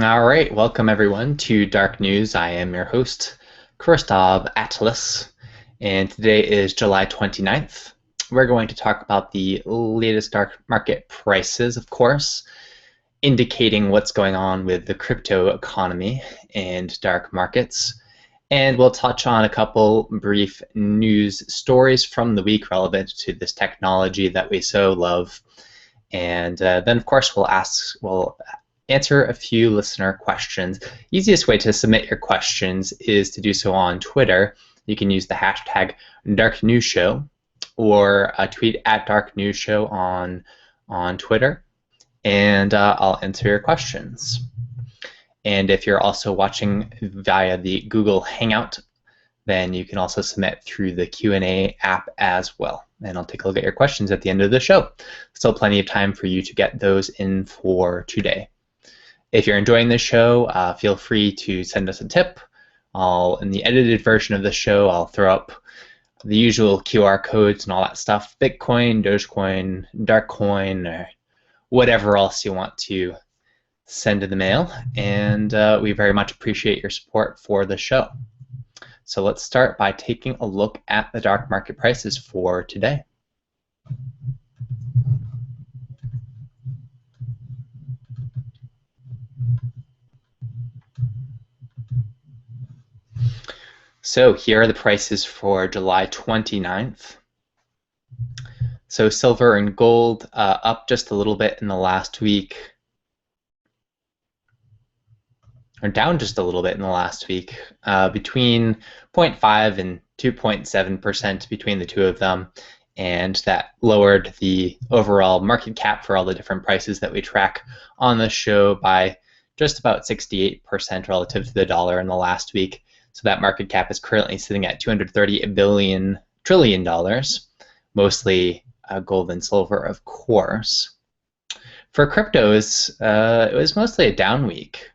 All right, welcome everyone to Dark News. I am your host, Christoph Atlas, and today is July 29th. We're going to talk about the latest dark market prices, of course, indicating what's going on with the crypto economy and dark markets. And we'll touch on a couple brief news stories from the week relevant to this technology that we so love. And then, of course, we'll answer a few listener questions. Easiest way to submit your questions is to do so on Twitter. You can use the hashtag DarkNewsShow or tweet at DarkNewsShow on Twitter, and I'll answer your questions. And if you're also watching via the Google Hangout, then you can also submit through the Q&A app as well. And I'll take a look at your questions at the end of the show. Still plenty of time for you to get those in for today. If you're enjoying this show, feel free to send us a tip. In the edited version of the show, I'll throw up the usual QR codes and all that stuff, Bitcoin, Dogecoin, Darkcoin, or whatever else you want to send in the mail. And we very much appreciate your support for the show. So let's start by taking a look at the dark market prices for today. So here are the prices for July 29th. So silver and gold up just a little bit in the last week, or down just a little bit in the last week, between 0.5 and 2.7% between the two of them, and that lowered the overall market cap for all the different prices that we track on the show by just about 68% relative to the dollar in the last week. So that market cap is currently sitting at $230 trillion, mostly gold and silver, of course. For cryptos, it was mostly a down week.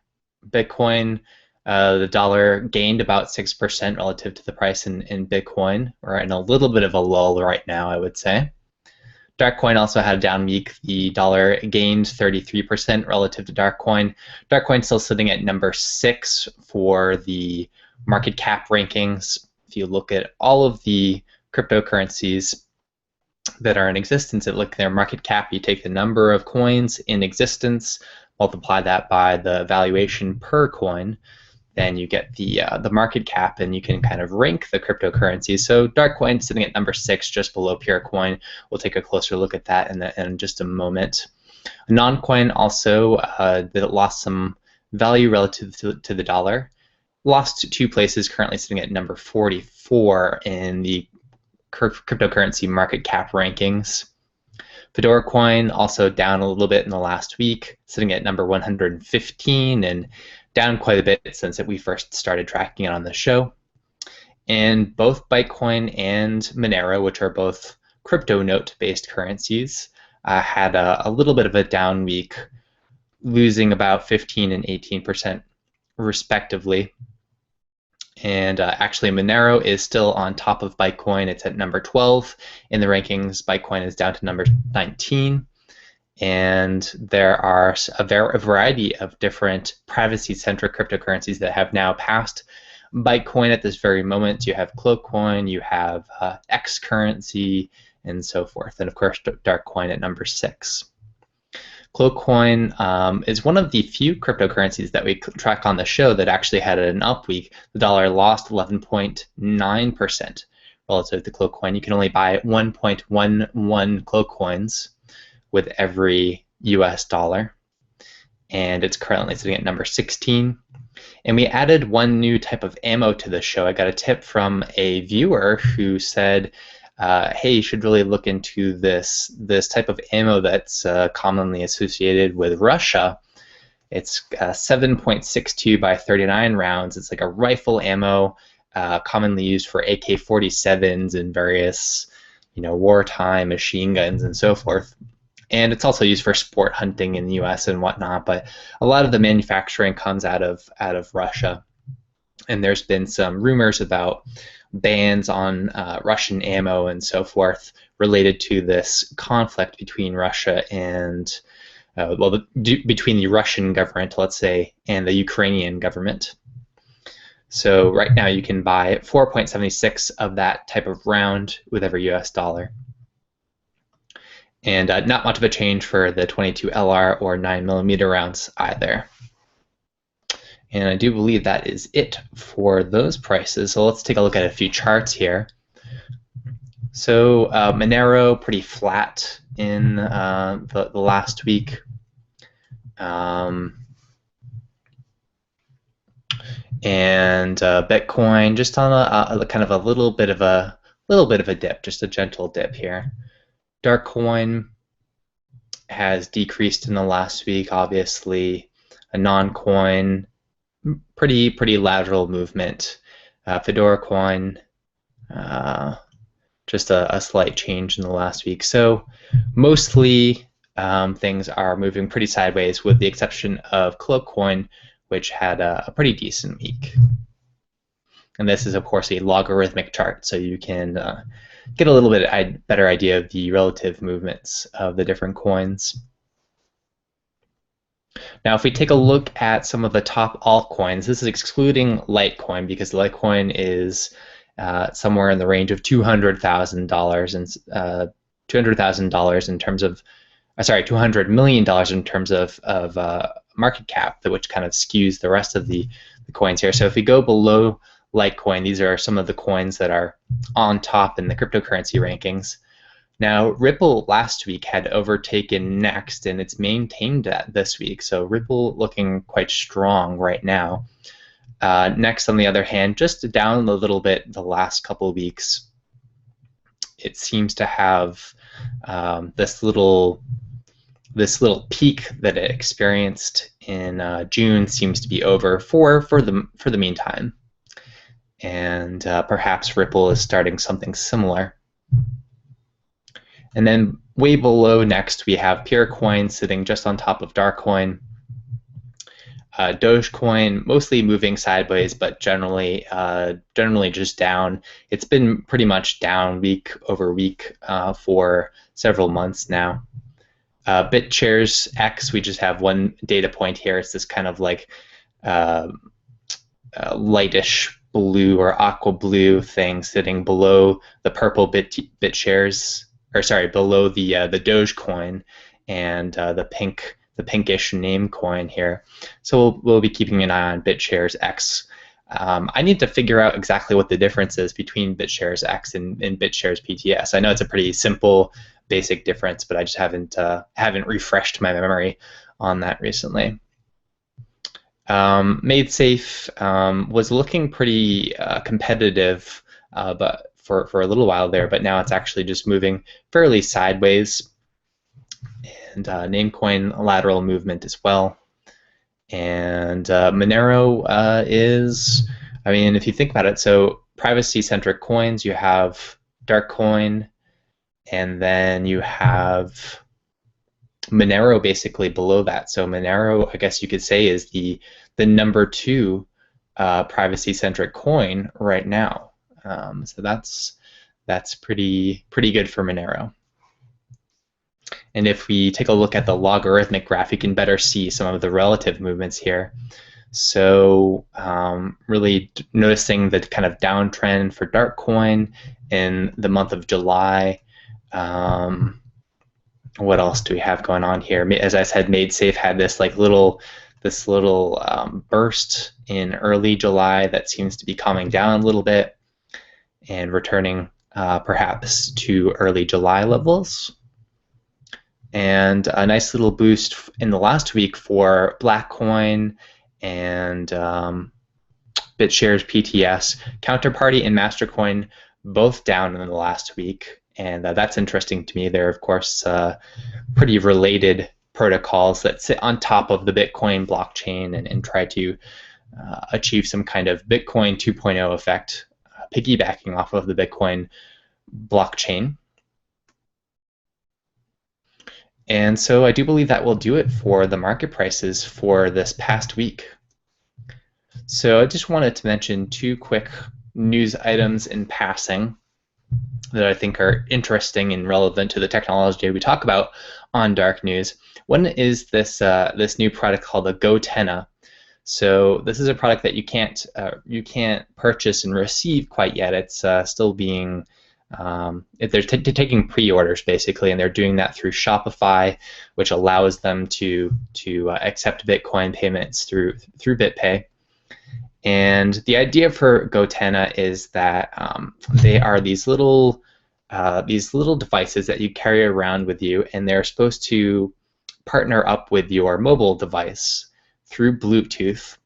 Bitcoin, the dollar gained about 6% relative to the price in Bitcoin. We're in a little bit of a lull right now, I would say. Darkcoin also had a down week. The dollar gained 33% relative to Darkcoin. Darkcoin still sitting at number 6 for the market cap rankings. If you look at all of the cryptocurrencies that are in existence, and look at their market cap, you take the number of coins in existence, multiply that by the valuation per coin, then you get the market cap, and you can kind of rank the cryptocurrencies. So Darkcoin sitting at number 6, just below Purecoin. We'll take a closer look at that in just a moment. Noncoin also that lost some value relative to the dollar. Lost 2 places, currently sitting at number 44 in the cryptocurrency market cap rankings. Fedora Coin also down a little bit in the last week, sitting at number 115 and down quite a bit since we first started tracking it on the show. And both Bitcoin and Monero, which are both crypto note-based currencies, had a little bit of a down week, losing about 15 and 18% respectively. And actually, Monero is still on top of Bitcoin. It's at number 12 in the rankings. Bitcoin is down to number 19. And there are a variety of different privacy-centric cryptocurrencies that have now passed Bitcoin at this very moment. You have Cloakcoin, you have X currency, and so forth. And of course, Darkcoin at number 6. Cloakcoin is one of the few cryptocurrencies that we track on the show that actually had an up week. The dollar lost 11.9% relative to Cloakcoin. You can only buy 1.11 Cloakcoins with every US dollar, and it's currently sitting at number 16. And we added one new type of ammo to the show. I got a tip from a viewer who said, hey, you should really look into this type of ammo that's commonly associated with Russia. It's 7.62 by 39 rounds. It's like a rifle ammo, commonly used for AK-47s and various, wartime machine guns and so forth. And it's also used for sport hunting in the U.S. and whatnot. But a lot of the manufacturing comes out of Russia, and there's been some rumors about bans on Russian ammo and so forth related to this conflict between Russia and between the Russian government, let's say, and the Ukrainian government. So right now you can buy 4.76 of that type of round with every US dollar. And not much of a change for the 22 LR or 9mm rounds either. And I do believe that is it for those prices. So let's take a look at a few charts here. So Monero pretty flat in the last week. And Bitcoin just on a kind of a little bit of a dip, just a gentle dip here. Darkcoin has decreased in the last week, obviously. A non-coin, pretty lateral movement. Fedora coin, just a slight change in the last week. So mostly things are moving pretty sideways, with the exception of Cloakcoin, which had a pretty decent week. And this is, of course, a logarithmic chart, so you can get a little bit better idea of the relative movements of the different coins. Now, if we take a look at some of the top altcoins, this is excluding Litecoin, because Litecoin is somewhere in the range of $200,000 and $200,000 in terms of, $200 million in terms of market cap, which kind of skews the rest of the coins here. So if we go below Litecoin, these are some of the coins that are on top in the cryptocurrency rankings. Now, Ripple last week had overtaken Next, and it's maintained that this week. So Ripple looking quite strong right now. Next, on the other hand, just down a little bit the last couple of weeks. It seems to have this little peak that it experienced in June seems to be over for the meantime, and perhaps Ripple is starting something similar. And then way below Next, we have Purecoin sitting just on top of Darkcoin. Dogecoin mostly moving sideways, but generally just down. It's been pretty much down week over week for several months now. BitShares X, we just have one data point here. It's this kind of like lightish blue or aqua blue thing sitting below the purple BitShares, or sorry, below the Dogecoin and the pinkish name coin here. So we'll be keeping an eye on BitShares X. I need to figure out exactly what the difference is between BitShares X and BitShares PTS. I know it's a pretty simple, basic difference, but I just haven't refreshed my memory on that recently. MadeSafe was looking pretty competitive, but for a little while there, but now it's actually just moving fairly sideways. And Namecoin lateral movement as well. And Monero is, I mean, if you think about it, so privacy-centric coins, you have Darkcoin, and then you have Monero basically below that. So Monero, I guess you could say, is the number 2 privacy-centric coin right now. So that's pretty good for Monero. And if we take a look at the logarithmic graph, you can better see some of the relative movements here. So really noticing the kind of downtrend for Darkcoin in the month of July. What else do we have going on here? As I said, MadeSafe had this little burst in early July that seems to be calming down a little bit and returning perhaps to early July levels. And a nice little boost in the last week for Blackcoin and BitShares PTS. Counterparty and Mastercoin both down in the last week, and that's interesting to me. They're, of course, pretty related protocols that sit on top of the Bitcoin blockchain and try to achieve some kind of Bitcoin 2.0 effect, piggybacking off of the Bitcoin blockchain. And so I do believe that will do it for the market prices for this past week. So I just wanted to mention 2 quick news items in passing that I think are interesting and relevant to the technology we talk about on Dark News. One is this new product called the GoTenna. So this is a product that you can't purchase and receive quite yet. It's still being they're taking pre-orders basically, and they're doing that through Shopify, which allows them to accept Bitcoin payments through BitPay. And the idea for GoTenna is that they are these little devices that you carry around with you, and they're supposed to partner up with your mobile device through Bluetooth,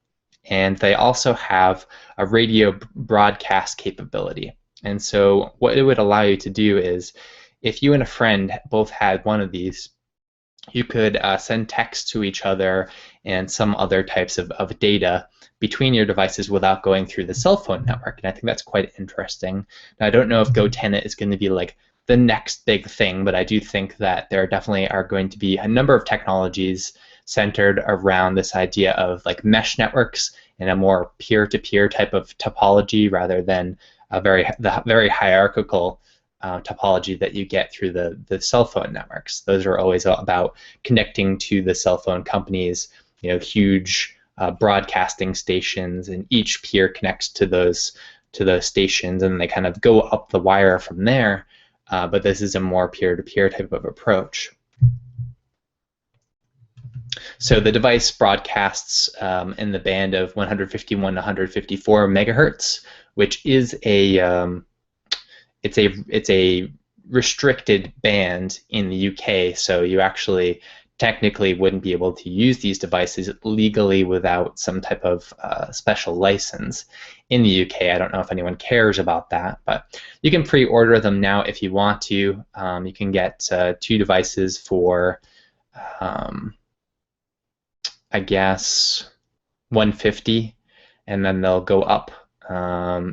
and they also have a radio broadcast capability. And so what it would allow you to do is, if you and a friend both had one of these, you could send text to each other and some other types of data between your devices without going through the cell phone network. And I think that's quite interesting. Now, I don't know if GoTenna is going to be like the next big thing, but I do think that there definitely are going to be a number of technologies centered around this idea of like mesh networks and a more peer-to-peer type of topology rather than the very hierarchical topology that you get through the cell phone networks. Those are always about connecting to the cell phone companies, huge broadcasting stations, and each peer connects to those stations, and they kind of go up the wire from there. But this is a more peer-to-peer type of approach. So the device broadcasts in the band of 151 to 154 megahertz, which is it's a restricted band in the UK. So you actually technically wouldn't be able to use these devices legally without some type of special license in the UK. I don't know if anyone cares about that, but you can pre-order them now if you want to. You can get 2 devices for I guess $150, and then they'll go up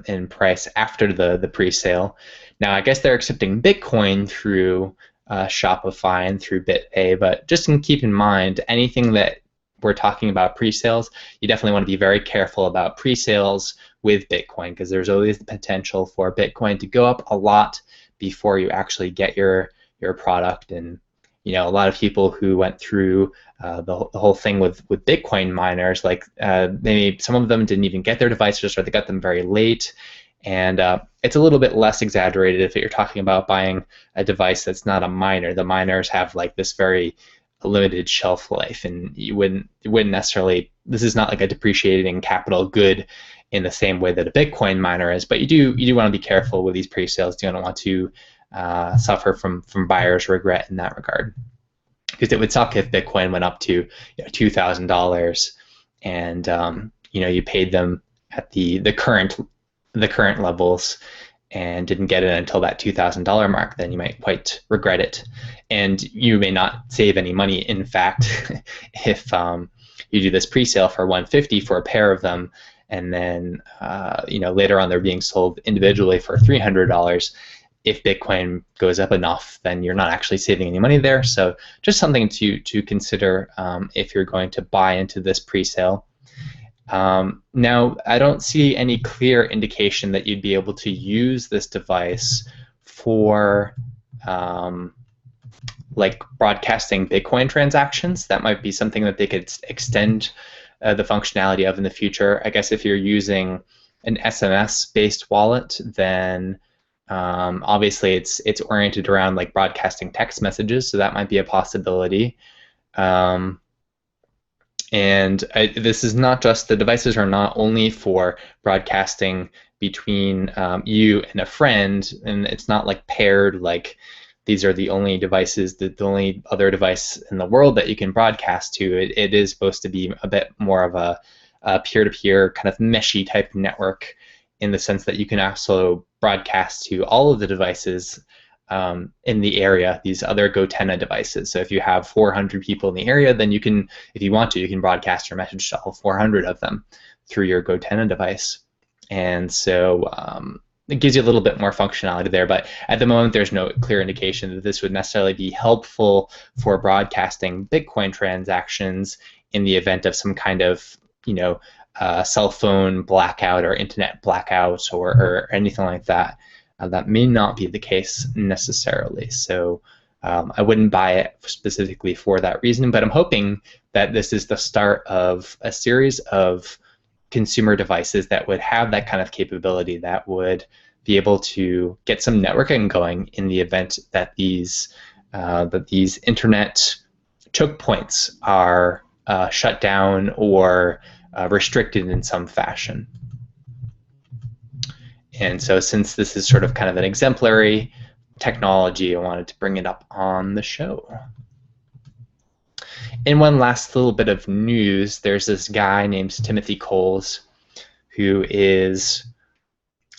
in price after the pre-sale. Now, I guess they're accepting Bitcoin through Shopify and through BitPay, but just keep in mind, anything that we're talking about pre-sales, you definitely want to be very careful about pre-sales with Bitcoin, because there's always the potential for Bitcoin to go up a lot before you actually get your product. And a lot of people who went through the whole thing with Bitcoin miners, like maybe some of them didn't even get their devices, or they got them very late. And it's a little bit less exaggerated if you're talking about buying a device that's not a miner. The miners have like this very limited shelf life, and you wouldn't necessarily. This is not like a depreciating capital good in the same way that a Bitcoin miner is. But you do want to be careful with these pre-sales. You don't want to suffer from buyer's regret in that regard, because it would suck if Bitcoin went up to $2,000 and you paid them at the current levels and didn't get it until that $2,000 mark. Then you might quite regret it, and you may not save any money. In fact, if you do this pre-sale for $150 for a pair of them, and then later on they're being sold individually for $300. If Bitcoin goes up enough, then you're not actually saving any money there. So just something to consider if you're going to buy into this pre-sale. Now, I don't see any clear indication that you'd be able to use this device for like broadcasting Bitcoin transactions. That might be something that they could extend the functionality of in the future. I guess if you're using an SMS-based wallet, then obviously it's oriented around like broadcasting text messages, so that might be a possibility. And this is not just, the devices are not only for broadcasting between you and a friend, and it's not like paired, like these are the only devices, the only other device in the world that you can broadcast to. It is supposed to be a bit more of a peer-to-peer kind of meshy type network, in the sense that you can also broadcast to all of the devices in the area, these other GoTenna devices. So if you have 400 people in the area, then you can, if you want to, you can broadcast your message to all 400 of them through your GoTenna device. And so it gives you a little bit more functionality there, but at the moment there's no clear indication that this would necessarily be helpful for broadcasting Bitcoin transactions in the event of some kind of, cell phone blackout or internet blackout or anything like that. That may not be the case necessarily. So I wouldn't buy it specifically for that reason, but I'm hoping that this is the start of a series of consumer devices that would have that kind of capability, that would be able to get some networking going in the event that these internet choke points are shut down or restricted in some fashion. And so since this is sort of kind of an exemplary technology, I wanted to bring it up on the show. And one last little bit of news, there's this guy named Timothy Coles who is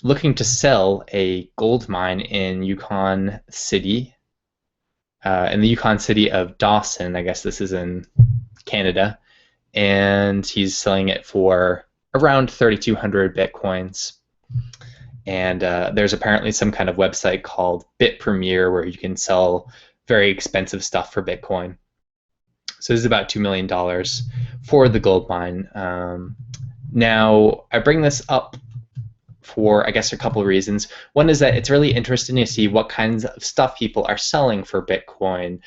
looking to sell a gold mine in Yukon City, in the Yukon city of Dawson. I guess this is in Canada. And he's selling it for around 3,200 Bitcoins. And there's apparently some kind of website called BitPremier where you can sell very expensive stuff for Bitcoin. So this is about $2 million for the gold mine. Now, I bring this up for, I guess, a couple of reasons. One is that it's really interesting to see what kinds of stuff people are selling for Bitcoin.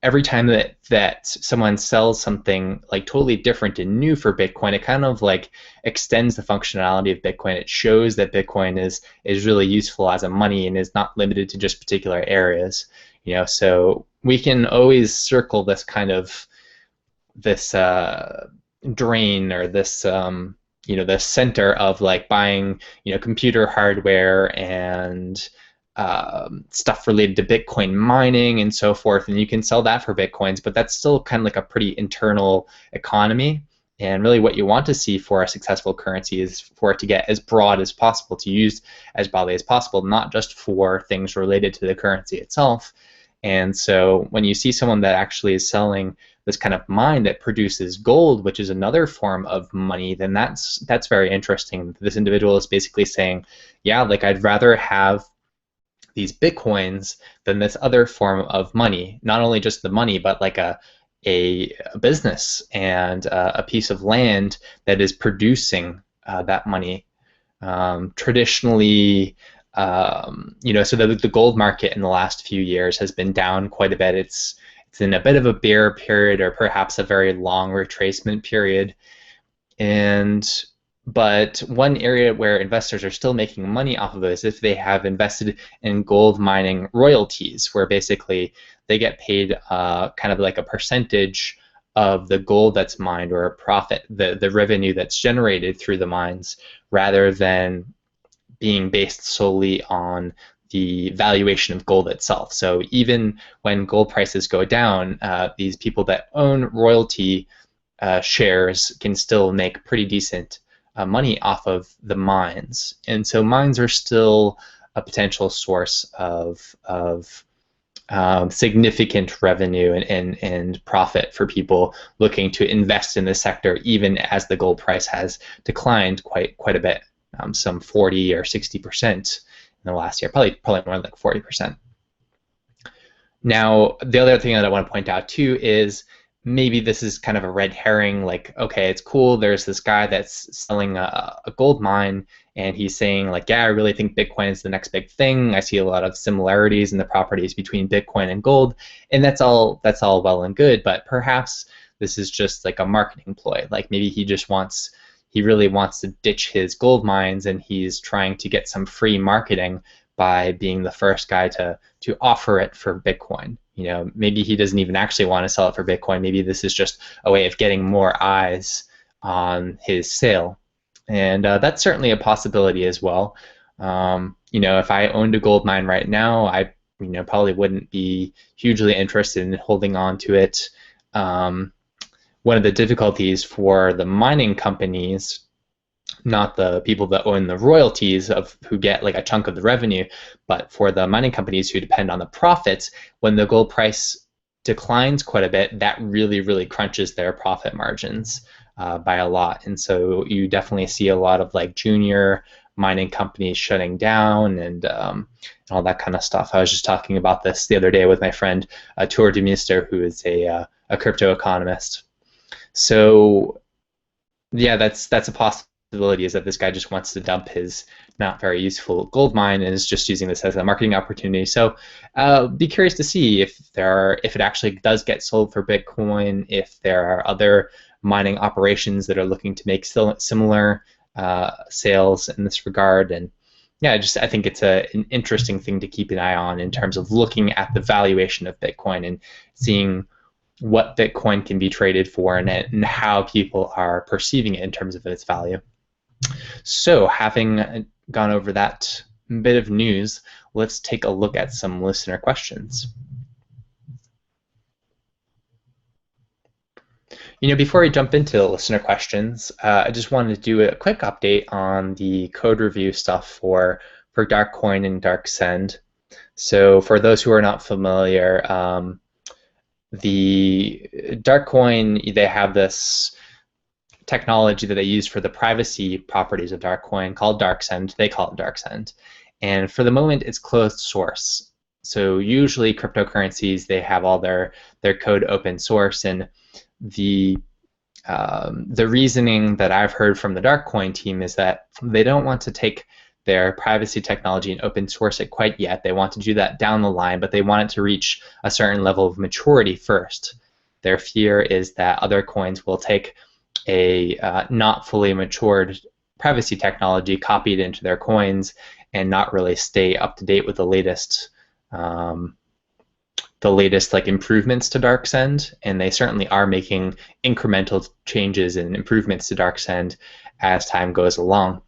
Every time that someone sells something like totally different and new for Bitcoin, it kind of like extends the functionality of Bitcoin. It shows that Bitcoin is really useful as a money and is not limited to just particular areas. So we can always circle this kind of drain or this the center of like buying computer hardware and stuff related to Bitcoin mining and so forth, and you can sell that for Bitcoins, but that's still kind of like a pretty internal economy. And really what you want to see for a successful currency is for it to get as broad as possible, to use as broadly as possible, not just for things related to the currency itself. And so when you see someone that actually is selling this kind of mine that produces gold, which is another form of money, then that's very interesting. This individual is basically saying, yeah, like I'd rather have these Bitcoins than this other form of money. Not only just the money, but like a business and a piece of land that is producing that money. Traditionally, so the gold market in the last few years has been down quite a bit. It's in a bit of a bear period, or perhaps a very long retracement period. But one area where investors are still making money off of it is if they have invested in gold mining royalties, where basically they get paid kind of like a percentage of the gold that's mined, or a profit, the revenue that's generated through the mines, rather than being based solely on the valuation of gold itself. So even when gold prices go down, these people that own royalty shares can still make pretty decent money off of the mines. And so mines are still a potential source of significant revenue and profit for people looking to invest in this sector, even as the gold price has declined quite a bit, some 40 or 60% in the last year, probably more like 40%. Now, the other thing that I want to point out too is maybe this is kind of a red herring. Like, okay, it's cool, there's this guy that's selling a gold mine, and he's saying like, yeah, I really think Bitcoin is the next big thing. I see a lot of similarities in the properties between Bitcoin and gold, and that's all well and good, but perhaps this is just like a marketing ploy. Like maybe he really wants to ditch his gold mines, and he's trying to get some free marketing by being the first guy to offer it for Bitcoin. Maybe he doesn't even actually want to sell it for Bitcoin. Maybe this is just a way of getting more eyes on his sale. And that's certainly a possibility as well. If I owned a gold mine right now, I probably wouldn't be hugely interested in holding on to it. One of the difficulties for the mining companies, not the people that own the royalties who get like a chunk of the revenue, but for the mining companies who depend on the profits, when the gold price declines quite a bit, that really, really crunches their profit margins by a lot. And so you definitely see a lot of like junior mining companies shutting down and all that kind of stuff. I was just talking about this the other day with my friend Tour de Meester, who is a crypto economist. So yeah, that's a possibility possibility is that this guy just wants to dump his not very useful gold mine and is just using this as a marketing opportunity. So be curious to see if it actually does get sold for Bitcoin, if there are other mining operations that are looking to make similar sales in this regard. And yeah, I think it's an interesting thing to keep an eye on in terms of looking at the valuation of Bitcoin and seeing what Bitcoin can be traded for and how people are perceiving it in terms of its value. So, having gone over that bit of news, let's take a look at some listener questions. Before we jump into the listener questions, I just wanted to do a quick update on the code review stuff for Darkcoin and DarkSend. So, for those who are not familiar, the Darkcoin, they have this technology that they use for the privacy properties of Darkcoin called DarkSend. They call it DarkSend. And for the moment, it's closed source. So usually cryptocurrencies, they have all their code open source, and the reasoning that I've heard from the Darkcoin team is that they don't want to take their privacy technology and open source it quite yet. They want to do that down the line, but they want it to reach a certain level of maturity first. Their fear is that other coins will take a not fully matured privacy technology, copy it into their coins, and not really stay up to date with the latest like improvements to DarkSend. And they certainly are making incremental changes and improvements to DarkSend as time goes along.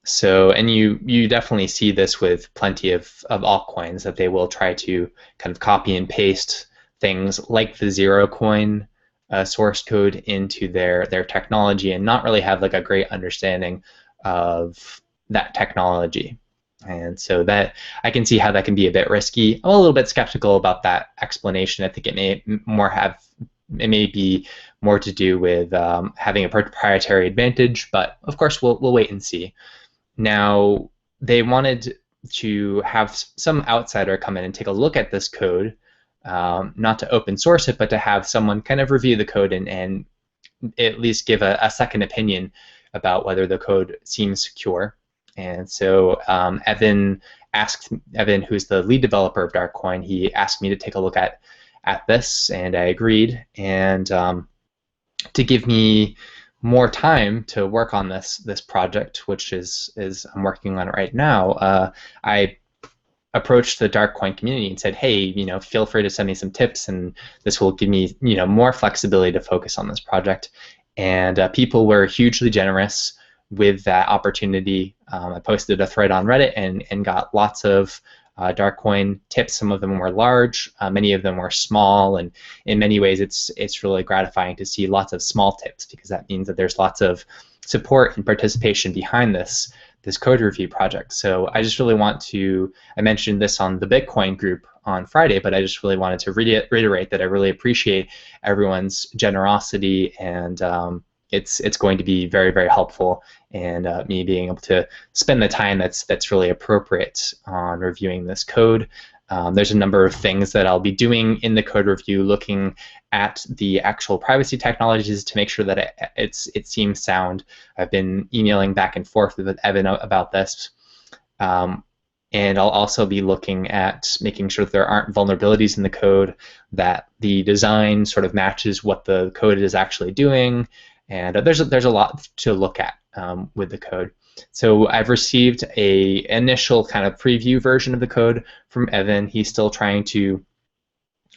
So, and you definitely see this with plenty of altcoins, that they will try to kind of copy and paste things like the zero coin source code into their technology and not really have like a great understanding of that technology. And so that I can see how that can be a bit risky. I'm a little bit skeptical about that explanation. I think it may be more to do with having a proprietary advantage, but of course we'll wait and see. Now, they wanted to have some outsider come in and take a look at this code, not to open source it, but to have someone kind of review the code and at least give a second opinion about whether the code seems secure. And so Evan, who's the lead developer of Darkcoin, he asked me to take a look at this, and I agreed. And to give me more time to work on this project, which is I'm working on it right now, I approached the Darkcoin community and said, hey, feel free to send me some tips, and this will give me more flexibility to focus on this project. And people were hugely generous with that opportunity. I posted a thread on Reddit and got lots of Darkcoin tips. Some of them were large, many of them were small, and in many ways it's really gratifying to see lots of small tips, because that means that there's lots of support and participation behind this code review project. So I just really want to, I mentioned this on the Bitcoin group on Friday, but I just really wanted to reiterate that I really appreciate everyone's generosity, and it's going to be very, very helpful, and me being able to spend the time that's really appropriate on reviewing this code. There's a number of things that I'll be doing in the code review, looking at the actual privacy technologies to make sure that it seems sound. I've been emailing back and forth with Evan about this. And I'll also be looking at making sure that there aren't vulnerabilities in the code, that the design sort of matches what the code is actually doing. And there's a lot to look at with the code. So I've received a initial kind of preview version of the code from Evan. He's still trying to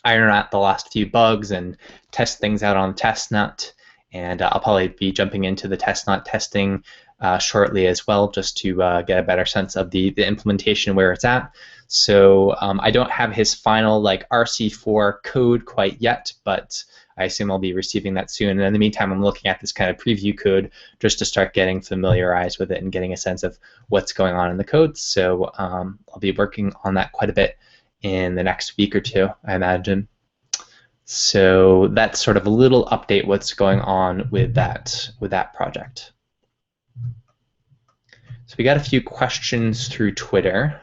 iron out the last few bugs and test things out on testnet. And I'll probably be jumping into the testnet testing shortly as well, just to get a better sense of the implementation, where it's at. So I don't have his final like RC4 code quite yet, but I assume I'll be receiving that soon. And in the meantime, I'm looking at this kind of preview code just to start getting familiarized with it and getting a sense of what's going on in the code. So I'll be working on that quite a bit in the next week or two, I imagine. So that's sort of a little update what's going on with that project. So we got a few questions through Twitter.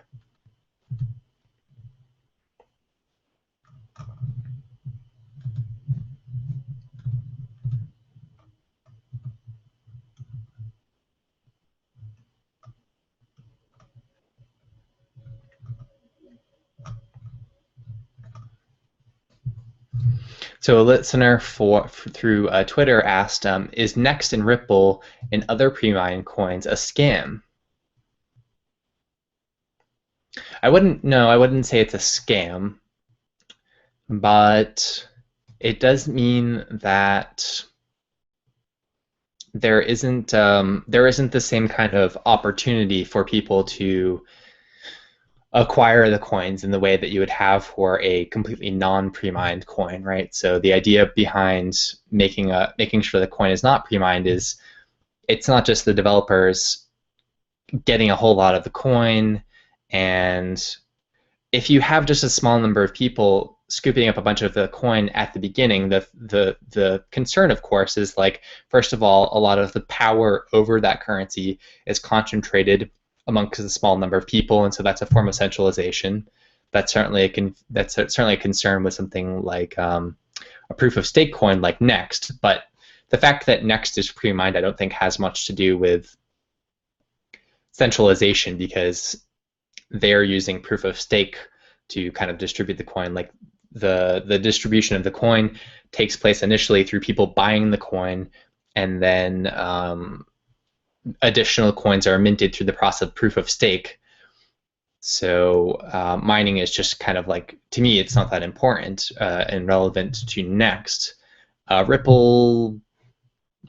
So a listener through Twitter asked, "Is Next and Ripple and other pre-mined coins a scam?" I wouldn't say it's a scam, but it does mean that there isn't the same kind of opportunity for people to acquire the coins in the way that you would have for a completely non-pre-mined coin, right? So the idea behind making sure the coin is not pre-mined is it's not just the developers getting a whole lot of the coin, and if you have just a small number of people scooping up a bunch of the coin at the beginning, the concern, of course, is like, first of all, a lot of the power over that currency is concentrated amongst a small number of people, and so that's a form of centralization. That's certainly a concern with something like a proof of stake coin like Next. But the fact that Next is pre-mined, I don't think has much to do with centralization, because they're using proof of stake to kind of distribute the coin. Like the distribution of the coin takes place initially through people buying the coin, and then additional coins are minted through the process of proof of stake. So mining is just kind of like, to me, it's not that important and relevant to Next. Ripple,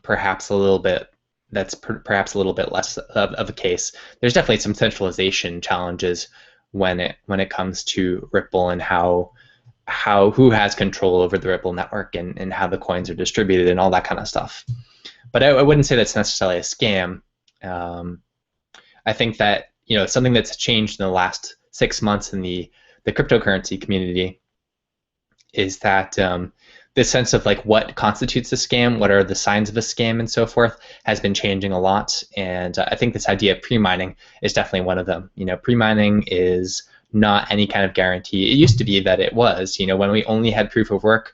perhaps a little bit. That's perhaps a little bit less of a case. There's definitely some centralization challenges when it comes to Ripple and how who has control over the Ripple network and how the coins are distributed and all that kind of stuff. But I wouldn't say that's necessarily a scam. I think that something that's changed in the last 6 months in the cryptocurrency community is that this sense of like what constitutes a scam, what are the signs of a scam, and so forth, has been changing a lot. And I think this idea of pre-mining is definitely one of them. Pre-mining is not any kind of guarantee. It used to be that it was. When we only had proof of work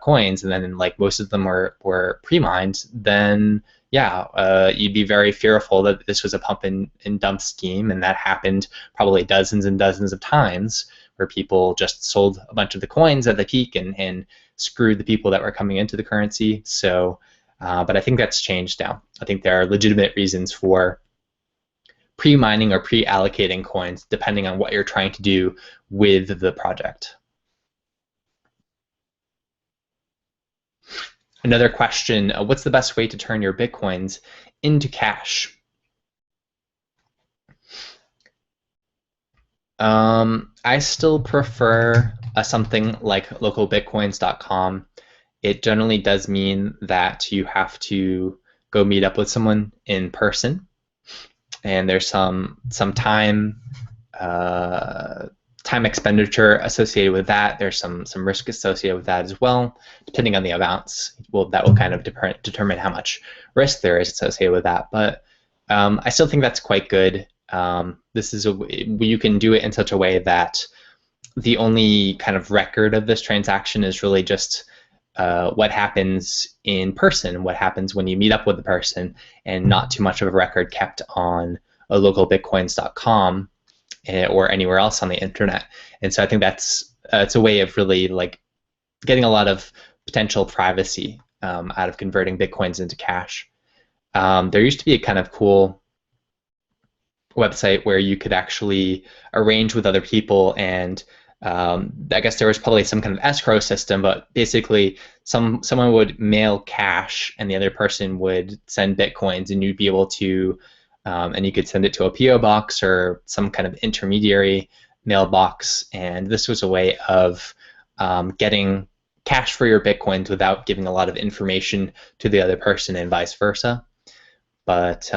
coins, and then like most of them were pre-mined, then you'd be very fearful that this was a pump and dump scheme, and that happened probably dozens and dozens of times, where people just sold a bunch of the coins at the peak and screwed the people that were coming into the currency. So, but I think that's changed now. I think there are legitimate reasons for pre-mining or pre-allocating coins, depending on what you're trying to do with the project. Another question, what's the best way to turn your Bitcoins into cash? I still prefer something like localbitcoins.com. It generally does mean that you have to go meet up with someone in person, and there's some time expenditure associated with that. There's some risk associated with that as well, depending on the amounts. That will kind of determine how much risk there is associated with that. But I still think that's quite good. You can do it in such a way that the only kind of record of this transaction is really just what happens in person, what happens when you meet up with the person, and not too much of a record kept on a localbitcoins.com or anywhere else on the internet. And so I think it's a way of really like getting a lot of potential privacy out of converting Bitcoins into cash. There used to be a kind of cool website where you could actually arrange with other people, and I guess there was probably some kind of escrow system, but basically someone would mail cash and the other person would send Bitcoins, and you'd be able to and you could send it to a PO box or some kind of intermediary mailbox, and this was a way of getting cash for your Bitcoins without giving a lot of information to the other person, and vice versa. But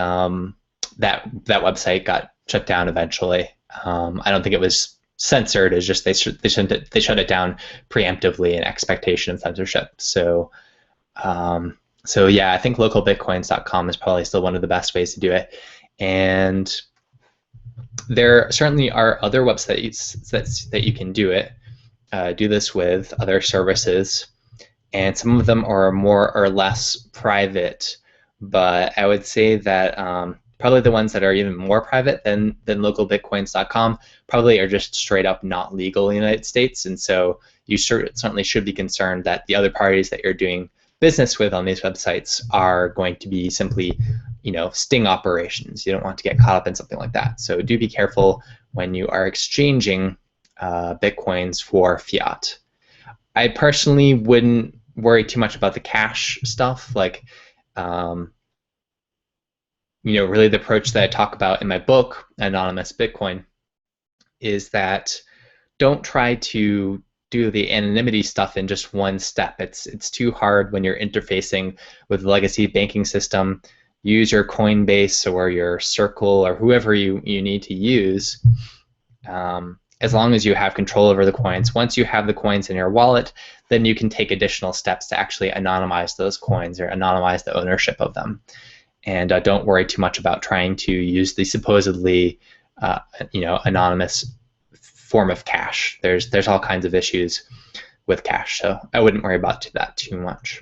that website got shut down eventually. I don't think it was censored. It's just they shut it down preemptively in expectation of censorship. So yeah, I think localbitcoins.com is probably still one of the best ways to do it. And there certainly are other websites that you can do this with, other services, and some of them are more or less private. But I would say that probably the ones that are even more private than localbitcoins.com probably are just straight up not legal in the United States. And so you certainly should be concerned that the other parties that you're doing business with on these websites are going to be simply, sting operations. You don't want to get caught up in something like that. So do be careful when you are exchanging Bitcoins for fiat. I personally wouldn't worry too much about the cash stuff. Like, really the approach that I talk about in my book, Anonymous Bitcoin, is that don't try to do the anonymity stuff in just one step. It's too hard when you're interfacing with the legacy banking system. Use your Coinbase or your Circle or whoever you need to use, as long as you have control over the coins. Once you have the coins in your wallet, then you can take additional steps to actually anonymize those coins or anonymize the ownership of them. And don't worry too much about trying to use the supposedly anonymous form of cash. There's all kinds of issues with cash, so I wouldn't worry about that too much.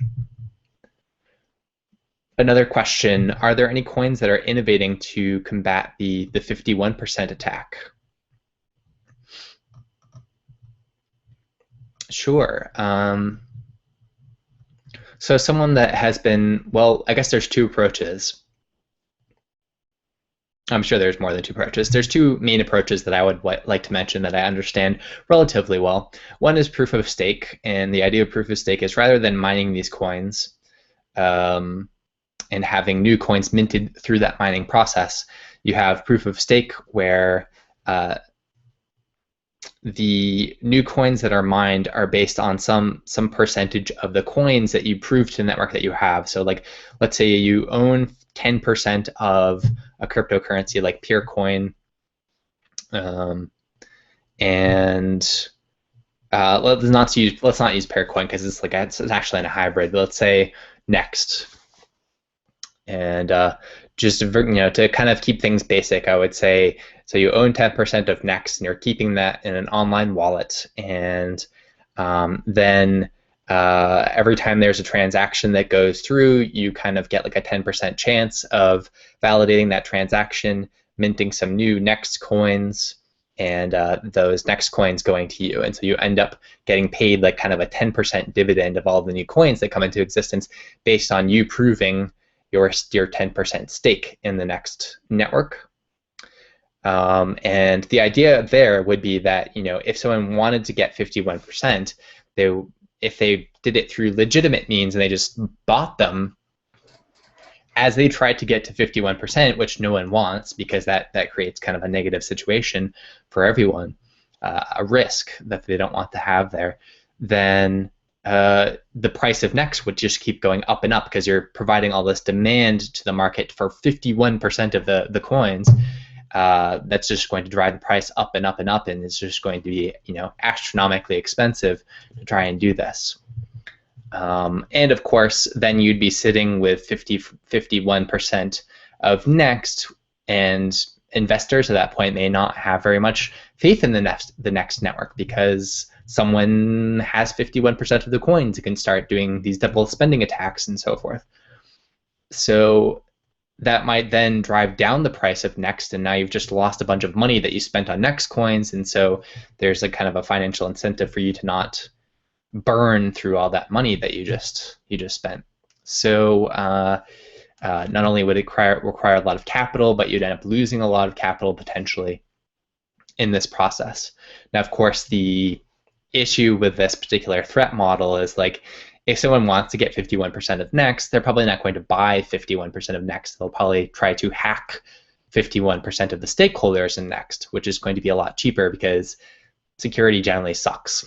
Another question, are there any coins that are innovating to combat the 51% attack? Sure. So someone that has been, well, I guess there's two approaches. I'm sure there's more than two approaches. There's two main approaches that I would like to mention that I understand relatively well. One is proof of stake, and the idea of proof of stake is rather than mining these coins and having new coins minted through that mining process, you have proof of stake where the new coins that are mined are based on some percentage of the coins that you prove to the network that you have. So like, let's say you own 10% of a cryptocurrency like Peercoin, and let's not use Peercoin because it's actually in a hybrid. But let's say Next, and just to kind of keep things basic, I would say, so you own 10% of Next and you're keeping that in an online wallet, and then every time there's a transaction that goes through, you kind of get like a 10% chance of validating that transaction, minting some new Next coins, and those Next coins going to you. And so you end up getting paid like kind of a 10% dividend of all the new coins that come into existence based on you proving your 10% stake in the Next network. And the idea there would be that, if someone wanted to get 51%, if they did it through legitimate means and they just bought them, as they tried to get to 51%, which no one wants because that creates kind of a negative situation for everyone, a risk that they don't want to have there, then the price of Next would just keep going up and up because you're providing all this demand to the market for 51% of the coins. That's just going to drive the price up and up and up, and it's just going to be astronomically expensive to try and do this. And of course, then you'd be sitting with 51% of Next, and investors at that point may not have very much faith in the Next network because someone has 51% of the coins and can start doing these double spending attacks and so forth. So that might then drive down the price of Next, and now you've just lost a bunch of money that you spent on Next coins, and so there's a kind of a financial incentive for you to not burn through all that money that you just spent. So not only would it require a lot of capital, but you'd end up losing a lot of capital potentially in this process. Now, of course, the issue with this particular threat model is like, if someone wants to get 51% of Next, they're probably not going to buy 51% of Next. They'll probably try to hack 51% of the stakeholders in Next, which is going to be a lot cheaper because security generally sucks.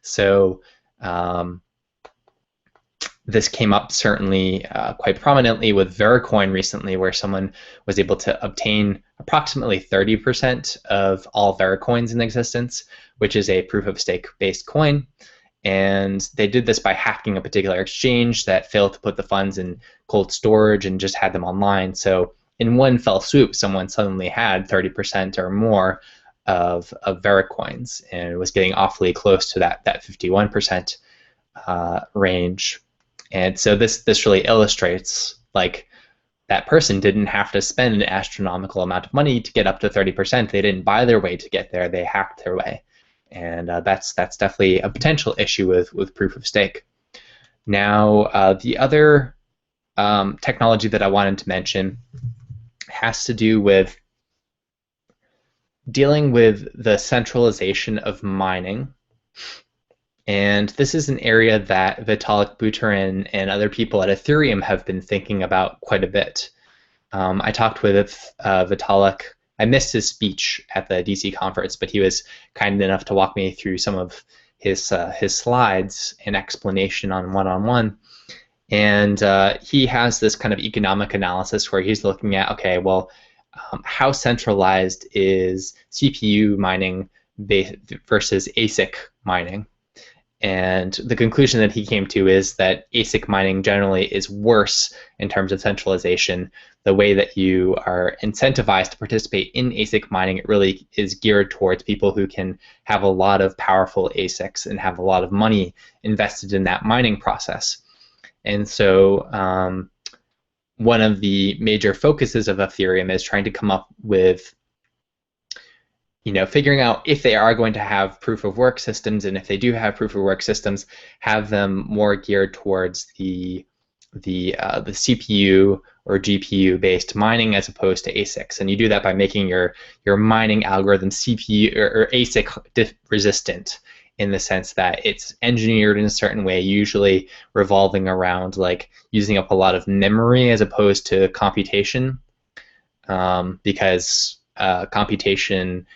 So this came up certainly quite prominently with Vericoin recently, where someone was able to obtain approximately 30% of all Vericoins in existence, which is a proof of stake based coin. And they did this by hacking a particular exchange that failed to put the funds in cold storage and just had them online. So in one fell swoop, someone suddenly had 30% or more of Vericoins, and it was getting awfully close to that 51% range. And so this really illustrates like that person didn't have to spend an astronomical amount of money to get up to 30%. They didn't buy their way to get there; they hacked their way, and that's definitely a potential issue with proof of stake. Now, the other technology that I wanted to mention has to do with dealing with the centralization of mining. And this is an area that Vitalik Buterin and other people at Ethereum have been thinking about quite a bit. I talked with Vitalik. I missed his speech at the DC conference, but he was kind enough to walk me through some of his slides and explanation on one-on-one. And he has this kind of economic analysis where he's looking at, okay, well, how centralized is CPU mining versus ASIC mining? And the conclusion that he came to is that ASIC mining generally is worse in terms of centralization. The way that you are incentivized to participate in ASIC mining, it really is geared towards people who can have a lot of powerful ASICs and have a lot of money invested in that mining process. And so one of the major focuses of Ethereum is trying to come up with, figuring out if they are going to have proof of work systems, and if they do have proof of work systems, have them more geared towards the CPU or GPU based mining as opposed to ASICs. And you do that by making your mining algorithm CPU or ASIC resistant, in the sense that it's engineered in a certain way, usually revolving around like using up a lot of memory as opposed to computation, because computation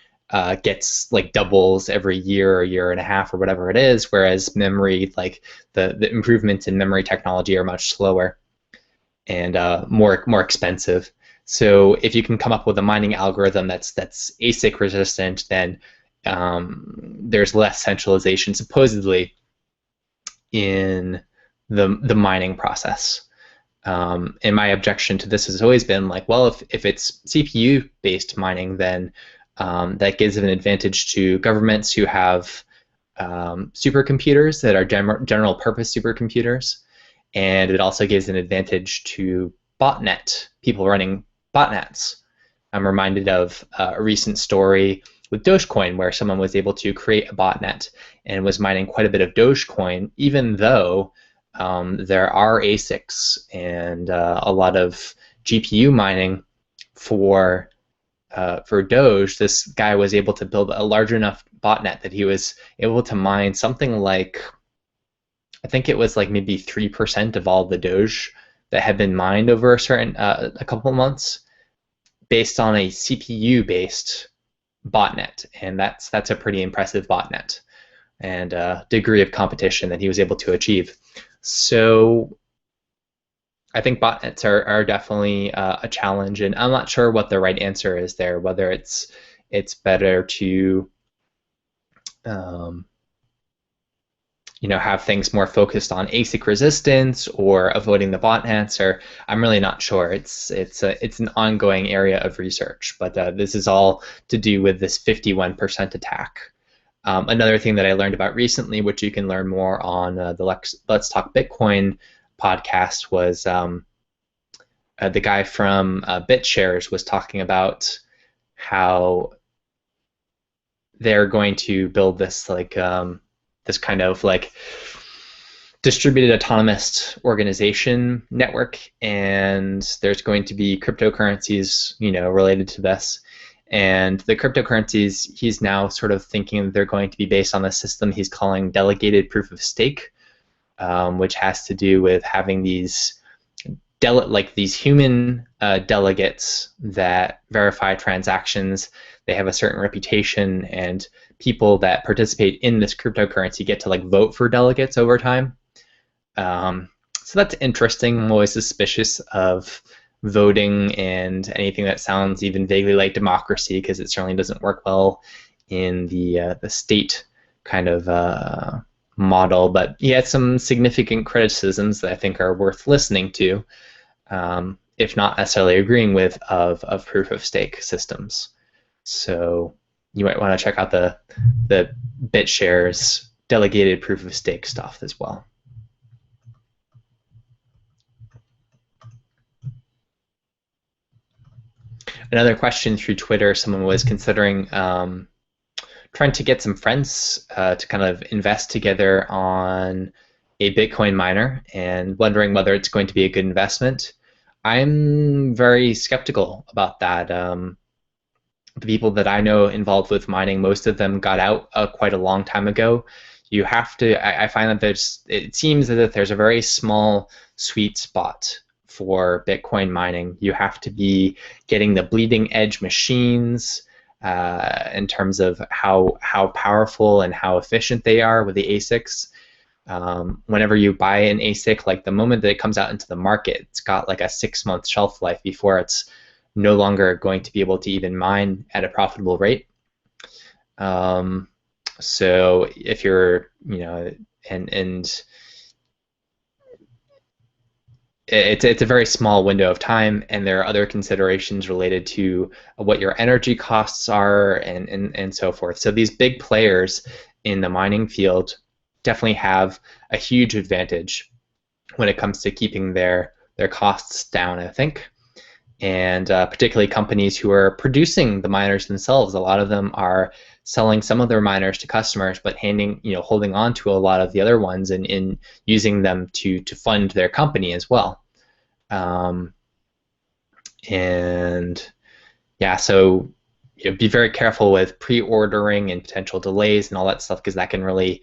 gets like doubles every year or year and a half or whatever it is, whereas memory, like the improvements in memory technology are much slower and more expensive. So if you can come up with a mining algorithm that's ASIC resistant, then there's less centralization supposedly in the mining process. And my objection to this has always been like, well, if it's CPU based mining, then that gives an advantage to governments who have supercomputers that are general purpose supercomputers, and it also gives an advantage to people running botnets. I'm reminded of a recent story with Dogecoin where someone was able to create a botnet and was mining quite a bit of Dogecoin, even though there are ASICs and a lot of GPU mining for Doge. This guy was able to build a large enough botnet that he was able to mine something like, I think it was like maybe 3% of all the Doge that had been mined over a couple of months, based on a CPU-based botnet, and that's a pretty impressive botnet and degree of competition that he was able to achieve. So I think botnets are definitely a challenge, and I'm not sure what the right answer is there, whether it's better to have things more focused on ASIC resistance or avoiding the botnets, or I'm really not sure. It's an ongoing area of research, but this is all to do with this 51% attack. Another thing that I learned about recently, which you can learn more on the Let's Talk Bitcoin podcast, was the guy from BitShares was talking about how they're going to build this this kind of like distributed autonomous organization network, and there's going to be cryptocurrencies, related to this. And the cryptocurrencies, he's now sort of thinking they're going to be based on a system he's calling delegated proof of stake, which has to do with having these human delegates that verify transactions. They have a certain reputation, and people that participate in this cryptocurrency get to like vote for delegates over time. So that's interesting. I'm always suspicious of voting and anything that sounds even vaguely like democracy, because it certainly doesn't work well in the state kind of model. But he had some significant criticisms that I think are worth listening to, if not necessarily agreeing with, of proof of stake systems. So you might want to check out the BitShares delegated proof of stake stuff as well. Another question through Twitter, someone was considering trying to get some friends to kind of invest together on a Bitcoin miner and wondering whether it's going to be a good investment. I'm very skeptical about that. The people that I know involved with mining, most of them got out quite a long time ago. You have to, I find that it seems as if there's a very small sweet spot for Bitcoin mining. You have to be getting the bleeding edge machines in terms of how powerful and how efficient they are with the ASICs. Whenever you buy an ASIC, like the moment that it comes out into the market, it's got like a 6-month shelf life before it's no longer going to be able to even mine at a profitable rate. So if you're, and it's a very small window of time, and there are other considerations related to what your energy costs are and so forth. So these big players in the mining field definitely have a huge advantage when it comes to keeping their costs down, I think. And particularly companies who are producing the miners themselves. A lot of them are selling some of their miners to customers, but holding on to a lot of the other ones and using them to fund their company as well. And yeah, so be very careful with pre-ordering and potential delays and all that stuff, because that can really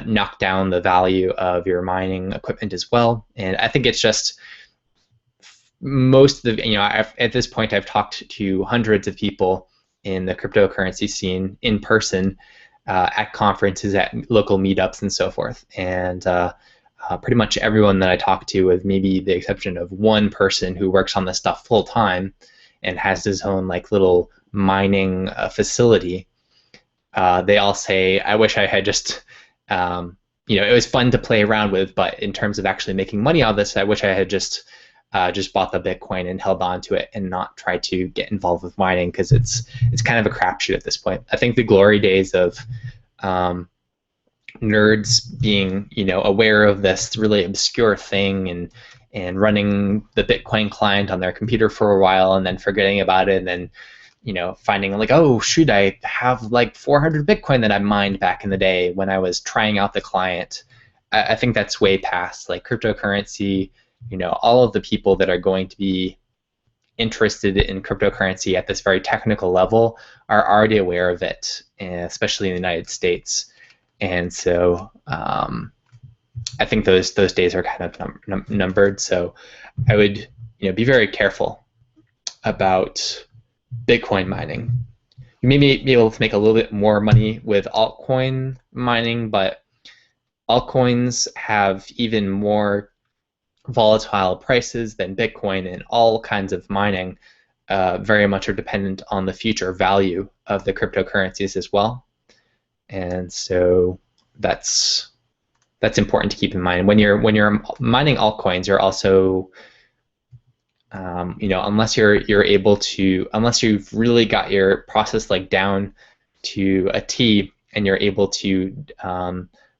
knock down the value of your mining equipment as well. And I think it's just most of the, at this point I've talked to hundreds of people in the cryptocurrency scene in person at conferences, at local meetups and so forth. And pretty much everyone that I talk to, with maybe the exception of one person who works on this stuff full time and has his own like little mining facility, they all say, I wish I had just, it was fun to play around with, but in terms of actually making money out of this, I wish I had just bought the Bitcoin and held on to it and not try to get involved with mining, because it's kind of a crapshoot at this point. I think the glory days of nerds being aware of this really obscure thing and running the Bitcoin client on their computer for a while and then forgetting about it, and then finding like, oh shoot, I have like 400 Bitcoin that I mined back in the day when I was trying out the client. I think that's way past. Like cryptocurrency, all of the people that are going to be interested in cryptocurrency at this very technical level are already aware of it, especially in the United States. And so I think those days are kind of numbered. So I would be very careful about Bitcoin mining. You may be able to make a little bit more money with altcoin mining, but altcoins have even more volatile prices than Bitcoin, and all kinds of mining very much are dependent on the future value of the cryptocurrencies as well. And so that's important to keep in mind. When you're mining altcoins, you're also unless you've really got your process like down to a T, and you're able to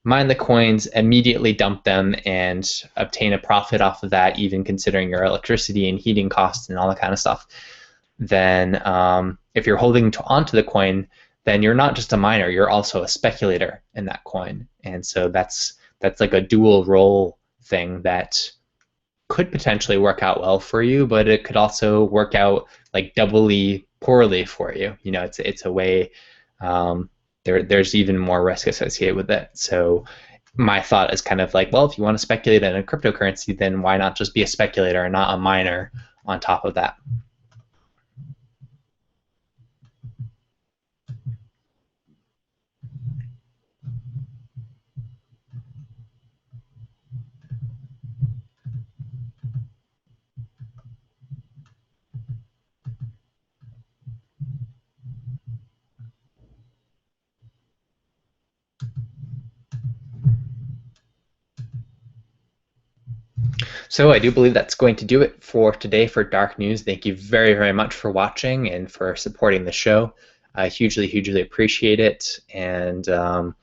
mine the coins, immediately dump them, and obtain a profit off of that, even considering your electricity and heating costs and all that kind of stuff, then if you're holding onto the coin, then you're not just a miner, you're also a speculator in that coin. And so that's like a dual role thing that could potentially work out well for you, but it could also work out like doubly poorly for you. It's a way there's even more risk associated with it. So my thought is kind of like, well, if you want to speculate in a cryptocurrency, then why not just be a speculator and not a miner on top of that? So I do believe that's going to do it for today for Dark News. Thank you very, very much for watching and for supporting the show. I hugely, hugely appreciate it. And I'm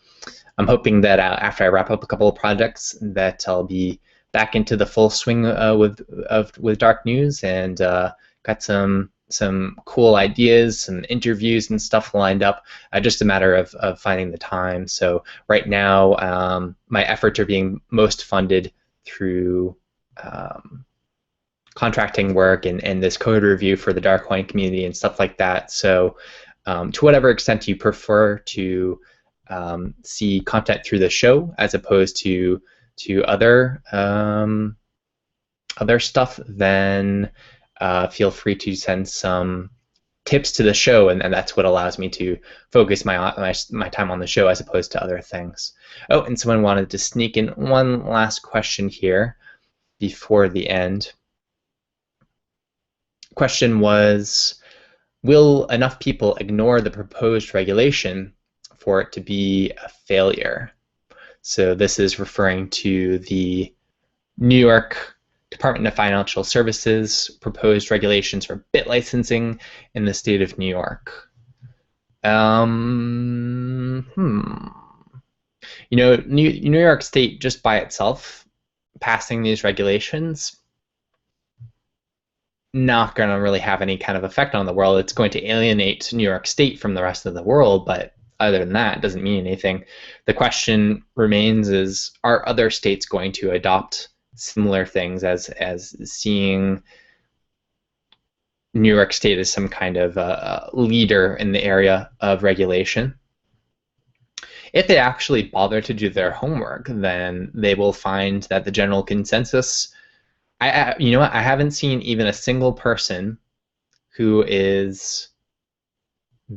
hoping that after I wrap up a couple of projects, that I'll be back into the full swing with Dark News, and got some some cool ideas, some interviews and stuff lined up. Just a matter of finding the time. So right now, my efforts are being most funded through contracting work and this code review for the Darkcoin community and stuff like that. So to whatever extent you prefer to see content through the show as opposed to other stuff, then feel free to send some tips to the show, and that's what allows me to focus my time on the show as opposed to other things. Oh, and someone wanted to sneak in one last question here before the end. Question was, will enough people ignore the proposed regulation for it to be a failure? So this is referring to the New York Department of Financial Services proposed regulations for bit licensing in the state of New York. You know, New York State just by itself passing these regulations, not going to really have any kind of effect on the world. It's going to alienate New York State from the rest of the world, but other than that, it doesn't mean anything. The question remains is, are other states going to adopt similar things as seeing New York State as some kind of leader in the area of regulation? If they actually bother to do their homework, then they will find that the general consensus, you know what, I haven't seen even a single person who is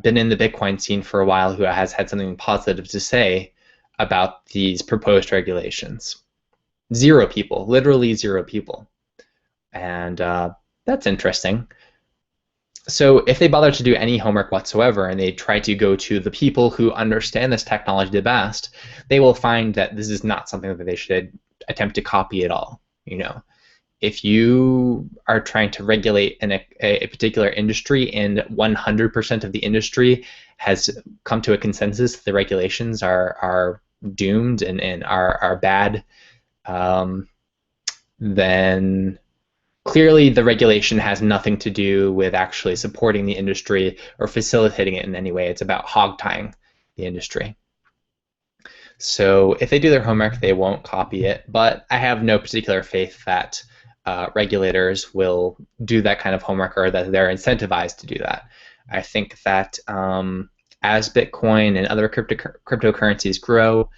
been in the Bitcoin scene for a while who has had something positive to say about these proposed regulations. 0 people, literally 0 people. And that's interesting. So if they bother to do any homework whatsoever and they try to go to the people who understand this technology the best, they will find that this is not something that they should attempt to copy at all. You know, if you are trying to regulate a particular industry and 100% of the industry has come to a consensus that the regulations are doomed and are bad, then clearly the regulation has nothing to do with actually supporting the industry or facilitating it in any way. It's about hog-tying the industry. So if they do their homework, they won't copy it, but I have no particular faith that regulators will do that kind of homework or that they're incentivized to do that. I think that as Bitcoin and other cryptocurrencies grow,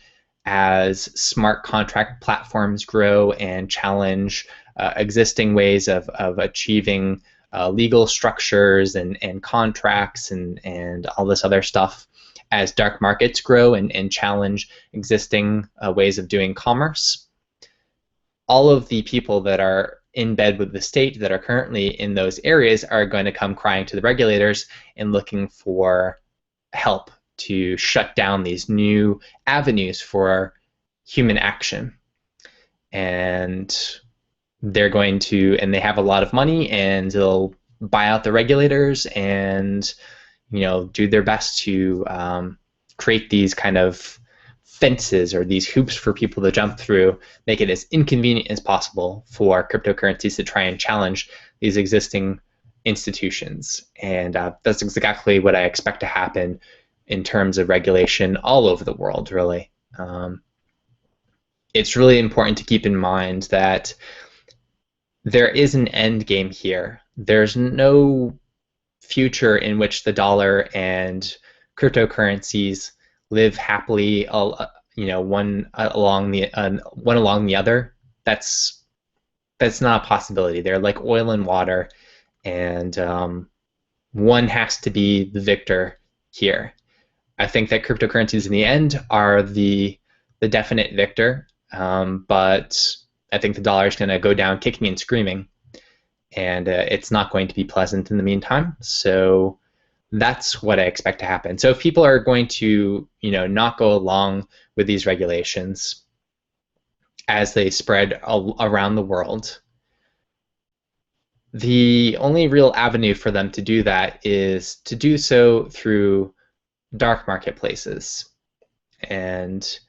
as smart contract platforms grow and challenge existing ways of achieving legal structures and contracts and all this other stuff, as dark markets grow and challenge existing ways of doing commerce, all of the people that are in bed with the state that are currently in those areas are going to come crying to the regulators and looking for help to shut down these new avenues for human action. And they're going to, and they have a lot of money, and they'll buy out the regulators and, you know, do their best to create these kind of fences or these hoops for people to jump through, make it as inconvenient as possible for cryptocurrencies to try and challenge these existing institutions. And that's exactly what I expect to happen in terms of regulation all over the world, really. It's really important to keep in mind that there is an end game here. There's no future in which the dollar and cryptocurrencies live happily, you know, one along the other. That's not a possibility. They're like oil and water, and one has to be the victor here. I think that cryptocurrencies in the end are the definite victor, but I think the dollar is going to go down kicking and screaming, and it's not going to be pleasant in the meantime. So that's what I expect to happen. So if people are going to, you know, not go along with these regulations as they spread around the world, the only real avenue for them to do that is to do so through dark marketplaces. And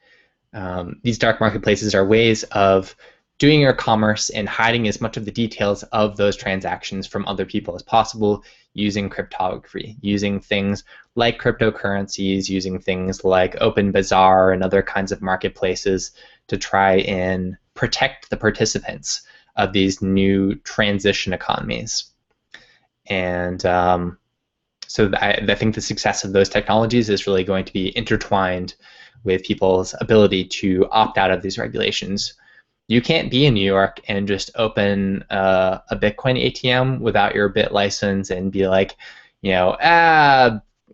these dark marketplaces are ways of doing your commerce and hiding as much of the details of those transactions from other people as possible using cryptography, using things like cryptocurrencies, using things like Open Bazaar and other kinds of marketplaces to try and protect the participants of these new transition economies. And so I think the success of those technologies is really going to be intertwined with people's ability to opt out of these regulations. You can't be in New York and just open a Bitcoin ATM without your Bit license and be like,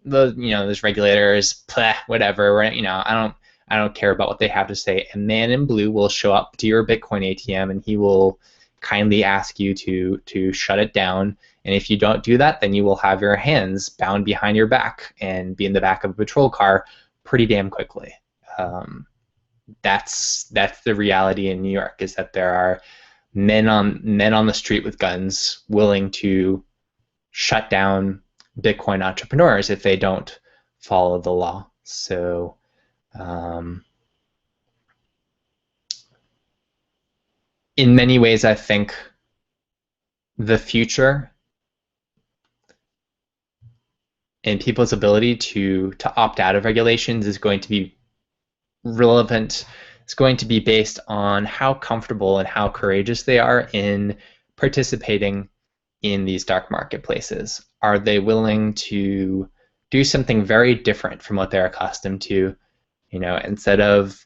those regulators, whatever. I don't care about what they have to say. A man in blue will show up to your Bitcoin ATM and he will kindly ask you to shut it down. And if you don't do that, then you will have your hands bound behind your back and be in the back of a patrol car pretty damn quickly. That's the reality in New York, is that there are men on the street with guns willing to shut down Bitcoin entrepreneurs if they don't follow the law. So in many ways, I think the future and people's ability to opt out of regulations is going to be relevant. It's going to be based on how comfortable and how courageous they are in participating in these dark marketplaces. Are they willing to do something very different from what they're accustomed to? Instead of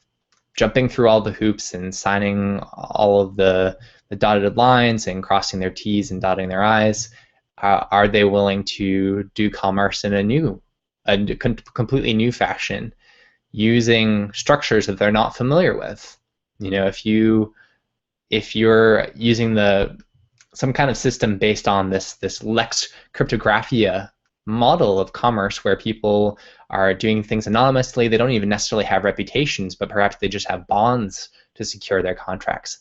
jumping through all the hoops and signing all of the dotted lines and crossing their T's and dotting their I's, are they willing to do commerce in a completely new fashion, using structures that they're not familiar with? If you're using some kind of system based on this Lex Cryptographia model of commerce, where people are doing things anonymously, they don't even necessarily have reputations, but perhaps they just have bonds to secure their contracts.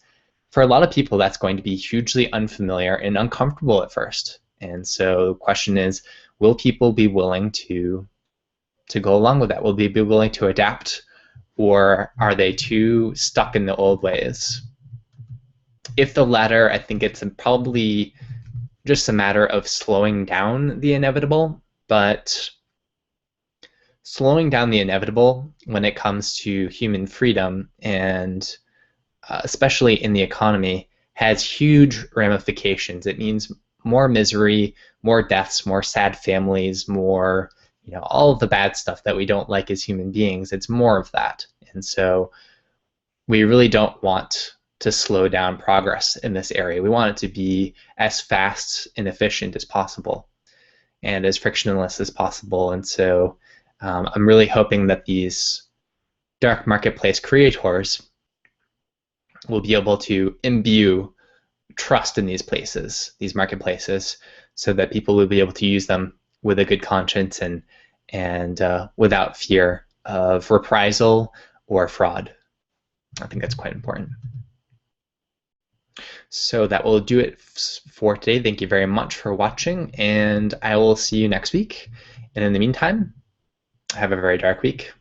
For a lot of people, that's going to be hugely unfamiliar and uncomfortable at first. And so the question is, will people be willing to go along with that? Will they be willing to adapt, or are they too stuck in the old ways? If the latter, I think it's probably just a matter of slowing down the inevitable, but slowing down the inevitable when it comes to human freedom, and especially in the economy, has huge ramifications. It means more misery, more deaths, more sad families, more all of the bad stuff that we don't like as human beings. It's more of that. And so we really don't want to slow down progress in this area. We want it to be as fast and efficient as possible and as frictionless as possible. And so I'm really hoping that these dark marketplace creators will be able to imbue trust in these marketplaces, so that people will be able to use them with a good conscience and without fear of reprisal or fraud. I think that's quite important. So that will do it for today. Thank you very much for watching, and I will see you next week. And in the meantime, have a very dark week.